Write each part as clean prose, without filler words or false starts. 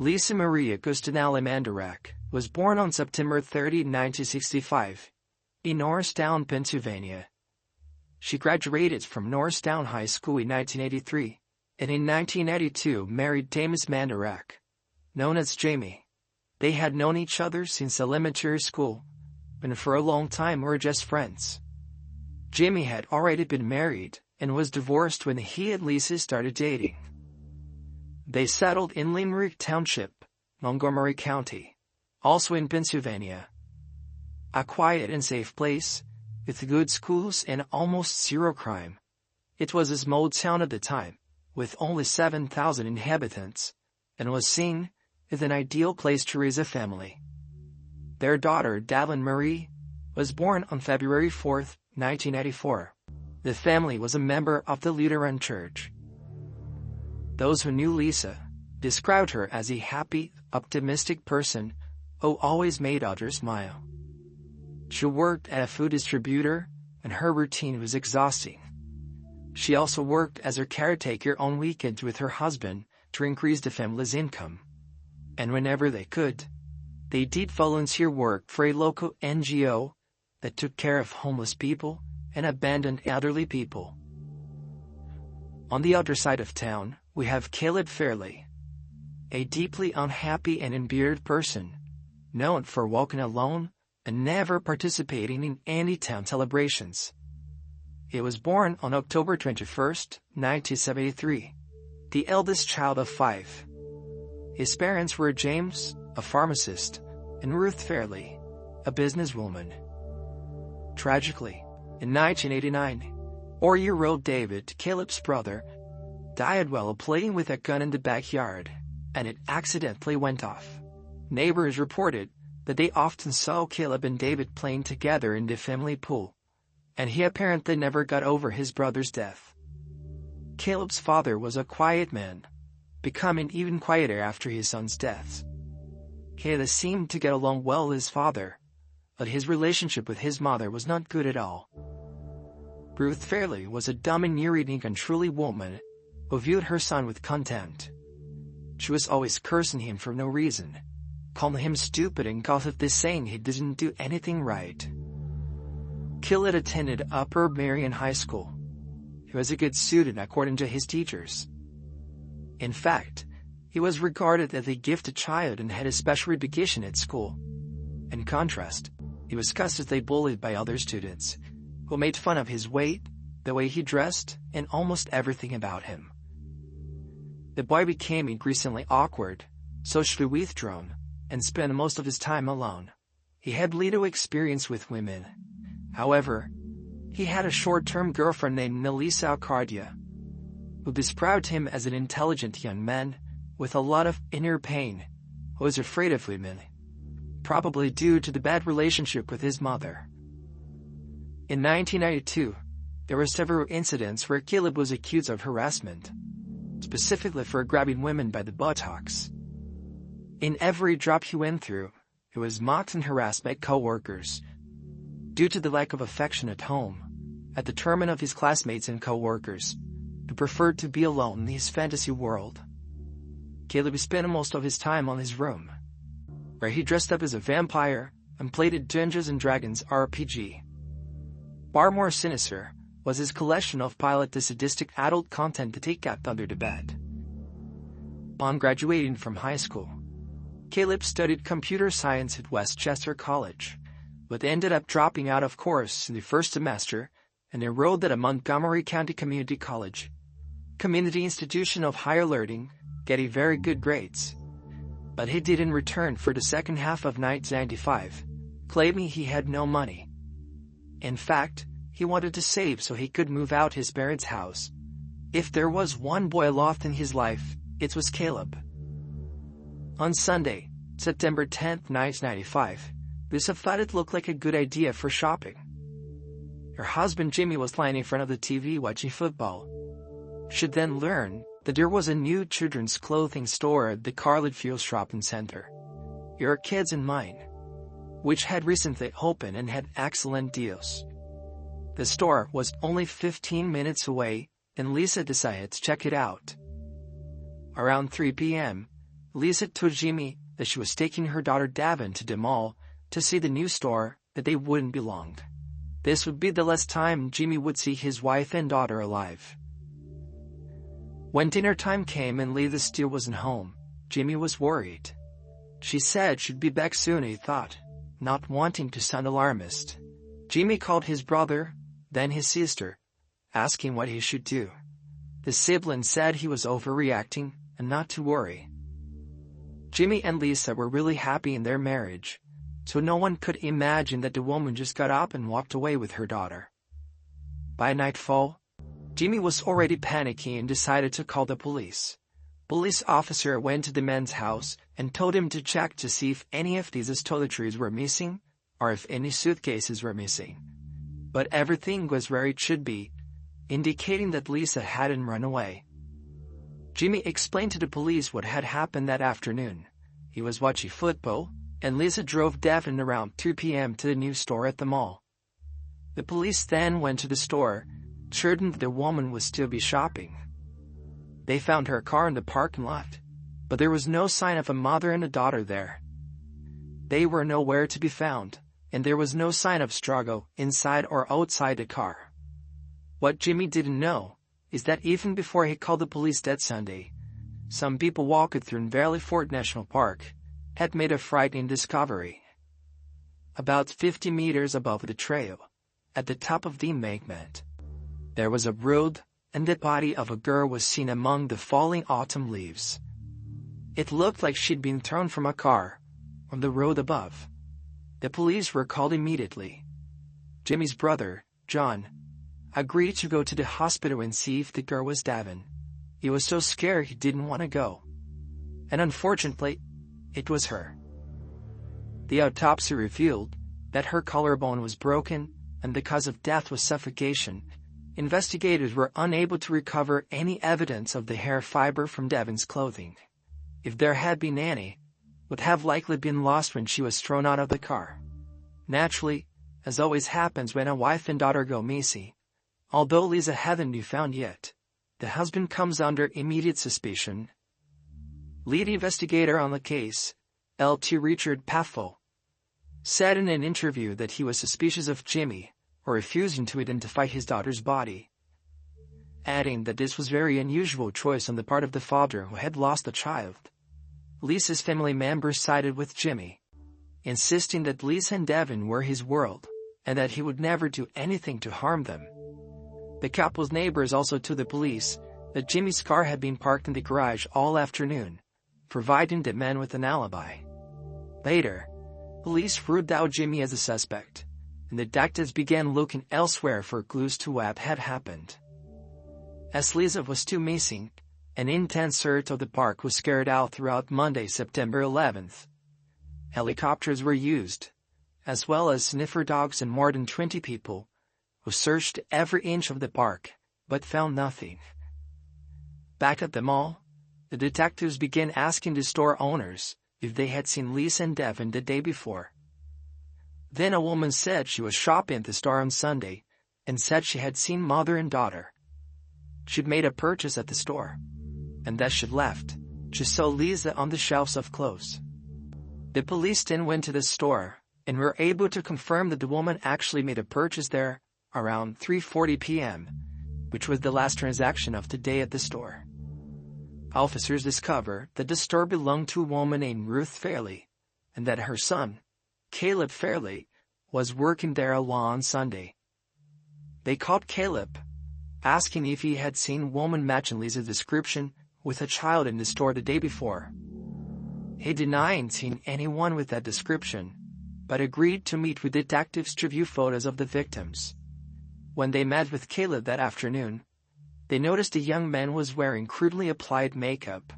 Lisa Maria Gustinala Mandarak was born on September 30, 1965, in Norristown, Pennsylvania. She graduated from Norristown High School in 1983, and in 1992 married James Mandarak, known as Jamie. They had known each other since elementary school, and for a long time were just friends. Jamie had already been married and was divorced when he and Lisa started dating. They settled in Limerick Township, Montgomery County, also in Pennsylvania. A quiet and safe place, with good schools and almost zero crime. It was a small town at the time, with only 7,000 inhabitants, and was seen as an ideal place to raise a family. Their daughter, Devin Marie, was born on February 4, 1994. The family was a member of the Lutheran Church. Those who knew Lisa described her as a happy, optimistic person who always made others smile. She worked at a food distributor, and her routine was exhausting. She also worked as a caretaker on weekends with her husband to increase the family's income. And whenever they could, they did volunteer work for a local NGO that took care of homeless people and abandoned elderly people. On the other side of town, we have Caleb Fairley, a deeply unhappy and embittered person, known for walking alone and never participating in any town celebrations. He was born on October 21, 1973, the eldest child of 5. His parents were James, a pharmacist, and Ruth Fairley, a businesswoman. Tragically, in 1989, 4-year-old David, Caleb's brother, died while playing with a gun in the backyard, and it accidentally went off. Neighbors reported that they often saw Caleb and David playing together in the family pool, and he apparently never got over his brother's death. Caleb's father was a quiet man, becoming even quieter after his son's death. Caleb seemed to get along well with his father, but his relationship with his mother was not good at all. Ruth Fairley was a domineering and unruly woman who viewed her son with contempt. She was always cursing him for no reason, calling him stupid and gossiped saying he didn't do anything right. Caleb attended Upper Merion High School. He was a good student according to his teachers. In fact, he was regarded as a gifted child and had a special education at school. In contrast, he was constantly bullied by other students, who made fun of his weight, the way he dressed, and almost everything about him. The boy became increasingly awkward, socially withdrawn, and spent most of his time alone. He had little experience with women. However, he had a short-term girlfriend named Melissa Arcadia, who described him as an intelligent young man with a lot of inner pain, who was afraid of women, probably due to the bad relationship with his mother. In 1992, there were several incidents where Caleb was accused of harassment, specifically for grabbing women by the buttocks. In every job he went through, he was mocked and harassed by co-workers. Due to the lack of affection at home, at the detriment of his classmates and co-workers, he preferred to be alone in his fantasy world. Caleb spent most of his time on his room, where he dressed up as a vampire and played a Dungeons & Dragons RPG. Far more sinister was his collection of piloted sadistic adult content that he kept under the bed. Upon graduating from high school, Caleb studied computer science at Westchester College, but ended up dropping out of course in the first semester and enrolled at a Montgomery County Community College, community institution of higher learning, getting very good grades. But he didn't return for the second half of 1995, claiming he had no money. In fact, he wanted to save so he could move out his parents' house. If there was one boy lost in his life, it was Caleb. On Sunday, September 10, 1995, Lisa thought it looked like a good idea for shopping. Her husband Jimmy was lying in front of the TV watching football. She then learned that there was a new children's clothing store at the Carlitfield Shopping Center, Your Kids and Mine, which had recently opened and had excellent deals. The store was only 15 minutes away, and Lisa decided to check it out. Around 3 p.m., Lisa told Jimmy that she was taking her daughter Devin to the mall to see the new store that they wouldn't belong. This would be the last time Jimmy would see his wife and daughter alive. When dinner time came and Lisa still wasn't home, Jimmy was worried. She said she'd be back soon, he thought, not wanting to sound alarmist. Jimmy called his brother, then his sister, asking what he should do. The sibling said he was overreacting and not to worry. Jimmy and Lisa were really happy in their marriage, so no one could imagine that the woman just got up and walked away with her daughter. By nightfall, Jimmy was already panicking and decided to call the police. Police officer went to the man's house and told him to check to see if any of these toiletries were missing or if any suitcases were missing. But everything was where it should be, indicating that Lisa hadn't run away. Jimmy explained to the police what had happened that afternoon. He was watching football, and Lisa drove Devin around 2 p.m. to the new store at the mall. The police then went to the store, certain that the woman would still be shopping. They found her car in the parking lot, but there was no sign of a mother and a daughter there. They were nowhere to be found, and there was no sign of struggle inside or outside the car. What Jimmy didn't know is that even before he called the police that Sunday, some people walking through Valley Forge National Park had made a frightening discovery. About 50 meters above the trail, at the top of the embankment, there was a road, and the body of a girl was seen among the falling autumn leaves. It looked like she'd been thrown from a car, on the road above. The police were called immediately. Jimmy's brother, John, agreed to go to the hospital and see if the girl was Devin. He was so scared he didn't want to go. And unfortunately, it was her. The autopsy revealed that her collarbone was broken, and the cause of death was suffocation. Investigators were unable to recover any evidence of the hair fiber from Devin's clothing. If there had been any, would have likely been lost when she was thrown out of the car. Naturally, as always happens when a wife and daughter go missing, although Lisa hadn't been found yet, the husband comes under immediate suspicion. Lead investigator on the case, Lt. Richard Paffel, said in an interview that he was suspicious of Jimmy, or refusing to identify his daughter's body, adding that this was a very unusual choice on the part of the father who had lost a child. Lisa's family members sided with Jimmy, insisting that Lisa and Devin were his world, and that he would never do anything to harm them. The couple's neighbors also told the police that Jimmy's car had been parked in the garage all afternoon, providing the man with an alibi. Later, police ruled out Jimmy as a suspect, and detectives began looking elsewhere for clues to what had happened. As Lisa was still missing, an intense search of the park was carried out throughout Monday, September 11th. Helicopters were used, as well as sniffer dogs and more than 20 people, who searched every inch of the park, but found nothing. Back at the mall, the detectives began asking the store owners if they had seen Lisa and Devin the day before. Then a woman said she was shopping at the store on Sunday and said she had seen mother and daughter. She'd made a purchase at the store, and as she left, she saw Lisa on the shelves of clothes. The police then went to the store and were able to confirm that the woman actually made a purchase there around 3:40 p.m., which was the last transaction of the day at the store. Officers discovered that the store belonged to a woman named Ruth Fairley, and that her son, Caleb Fairley, was working there alone on Sunday. They called Caleb, asking if he had seen a woman matching Lisa's description with a child in the store the day before. He denied seeing anyone with that description, but agreed to meet with detectives to view photos of the victims. When they met with Caleb that afternoon, they noticed the young man was wearing crudely applied makeup.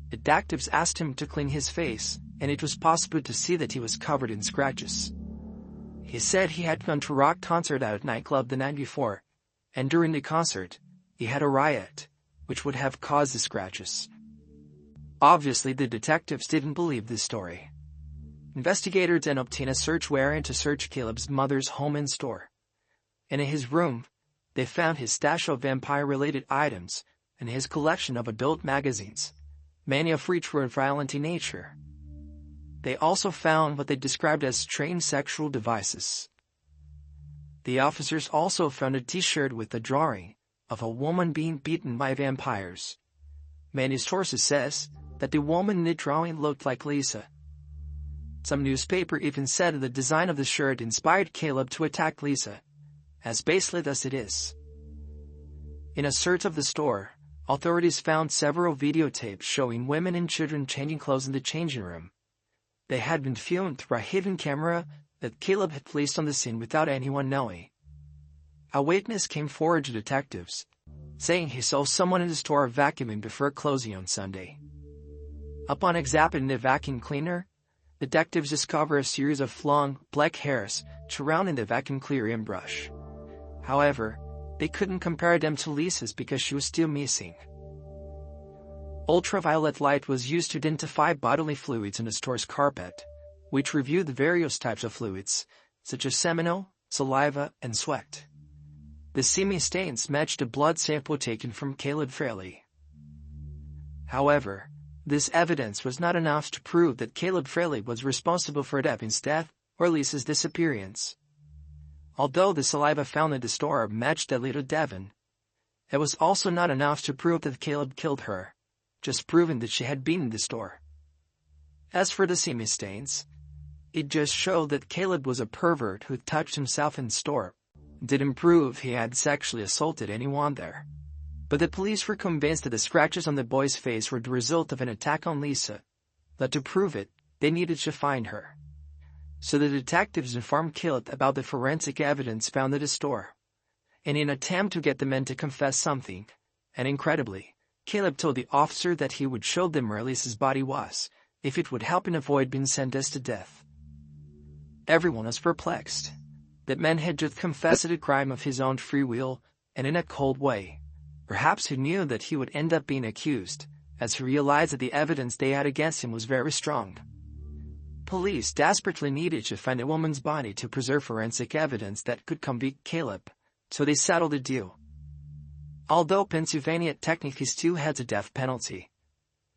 Detectives asked him to clean his face, and it was possible to see that he was covered in scratches. He said he had gone to a rock concert at a nightclub the night before, and during the concert, he had a riot, which would have caused the scratches. Obviously, the detectives didn't believe this story. Investigators then obtained a search warrant to search Caleb's mother's home and store. And in his room, they found his stash of vampire-related items and his collection of adult magazines, many of which were violent in nature. They also found what they described as strange sexual devices. The officers also found a T-shirt with a drawing of a woman being beaten by vampires. Many sources says that the woman in the drawing looked like Lisa. Some newspaper even said the design of the shirt inspired Caleb to attack Lisa, as baseless as it is. In a search of the store, authorities found several videotapes showing women and children changing clothes in the changing room. They had been filmed through a hidden camera that Caleb had placed on the scene without anyone knowing. A witness came forward to detectives, saying he saw someone in the store vacuuming before closing on Sunday. Upon examining the vacuum cleaner, detectives discovered a series of long, black hairs surrounding the vacuum cleaning brush. However, they couldn't compare them to Lisa's because she was still missing. Ultraviolet light was used to identify bodily fluids in the store's carpet, which reviewed the various types of fluids, such as seminal, saliva, and sweat. The semen stains matched the blood sample taken from Caleb Fairley. However, this evidence was not enough to prove that Caleb Fairley was responsible for Devin's death or Lisa's disappearance. Although the saliva found in the store matched that little Devin, it was also not enough to prove that Caleb killed her, just proving that she had been in the store. As for the semen stains, it just showed that Caleb was a pervert who touched himself in the store. It didn't prove he had sexually assaulted anyone there. But the police were convinced that the scratches on the boy's face were the result of an attack on Lisa, that to prove it, they needed to find her. So the detectives informed Caleb about the forensic evidence found at the store. In an attempt to get the men to confess something, and incredibly, Caleb told the officer that he would show them where Lisa's body was, if it would help him avoid being sentenced to death. Everyone was perplexed. That man had just confessed the crime of his own free will, and in a cold way. Perhaps he knew that he would end up being accused, as he realized that the evidence they had against him was very strong. Police desperately needed to find a woman's body to preserve forensic evidence that could convict Caleb, so they settled the deal. Although Pennsylvania technically still has a death penalty,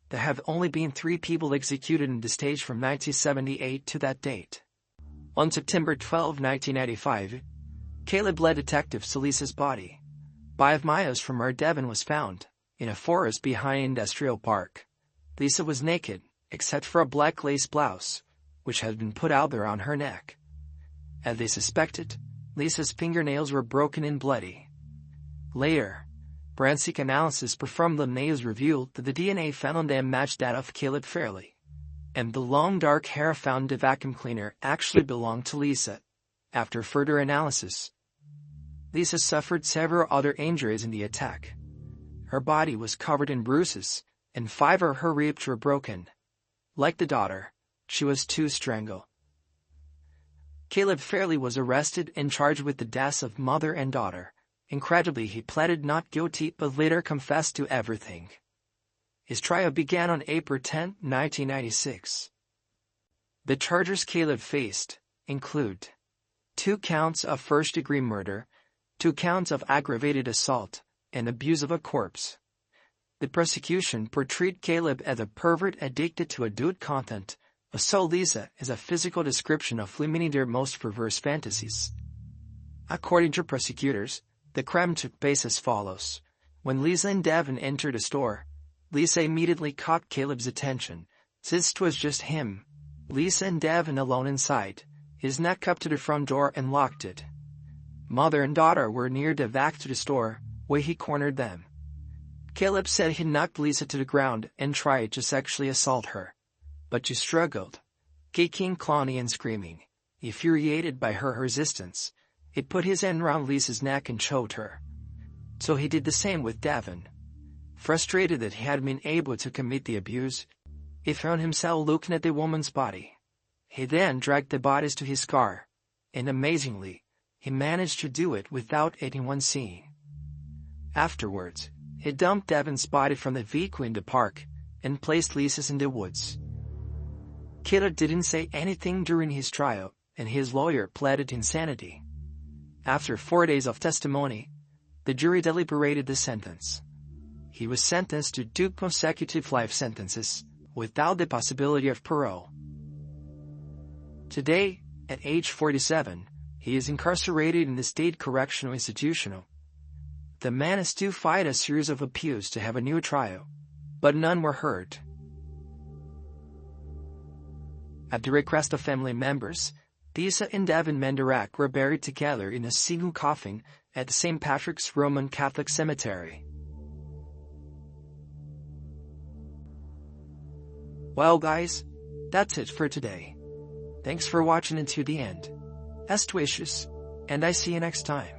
there have only been 3 people executed in the state from 1978 to that date. On September 12, 1995, Caleb led detectives to Lisa's body, 5 miles from where Devin was found, in a forest behind Industrial Park. Lisa was naked, except for a black lace blouse, which had been put out there on her neck. As they suspected, Lisa's fingernails were broken and bloody. Later, forensic analysis performed on the nails revealed that the DNA found on them matched that of Caleb Fairley, and the long dark hair found in the vacuum cleaner actually belonged to Lisa. After further analysis, Lisa suffered several other injuries in the attack. Her body was covered in bruises, and 5 of her ribs were broken. Like the daughter, she was too strangled. Caleb Fairley was arrested and charged with the deaths of mother and daughter. Incredibly, he pleaded not guilty but later confessed to everything. His trial began on April 10, 1996. The charges Caleb faced include 2 counts of first-degree murder, 2 counts of aggravated assault, and abuse of a corpse. The prosecution portrayed Caleb as a pervert addicted to adult content, saw Lisa as a physical description of limiting their most perverse fantasies. According to prosecutors, the crime took place as follows. When Lisa and Devin entered the store, Lisa immediately caught Caleb's attention. Since it was just him, Lisa and Devin alone inside, he snuck up to the front door and locked it. Mother and daughter were near the back to the store, where he cornered them. Caleb said he knocked Lisa to the ground and tried to sexually assault her, but she struggled, kicking, clawing, and screaming. Infuriated by her resistance, he put his hand around Lisa's neck and choked her. So he did the same with Devin. Frustrated that he had been able to commit the abuse, he found himself looking at the woman's body. He then dragged the bodies to his car, and amazingly, he managed to do it without anyone seeing. Afterwards, he dumped Devin's body from the vehicle in the park and placed Lisa's in the woods. Caleb didn't say anything during his trial, and his lawyer pleaded insanity. After 4 days of testimony, the jury deliberated the sentence. he was sentenced to 2 consecutive life sentences, without the possibility of parole. Today, at age 47, he is incarcerated in the State Correctional Institution. The man has to fight a series of appeals to have a new trial, but none were heard. At the request of family members, Tisa and Devin Mandarak were buried together in a single coffin at the St. Patrick's Roman Catholic Cemetery. Well guys, that's it for today. Thanks for watching until the end. Best wishes, and I see you next time.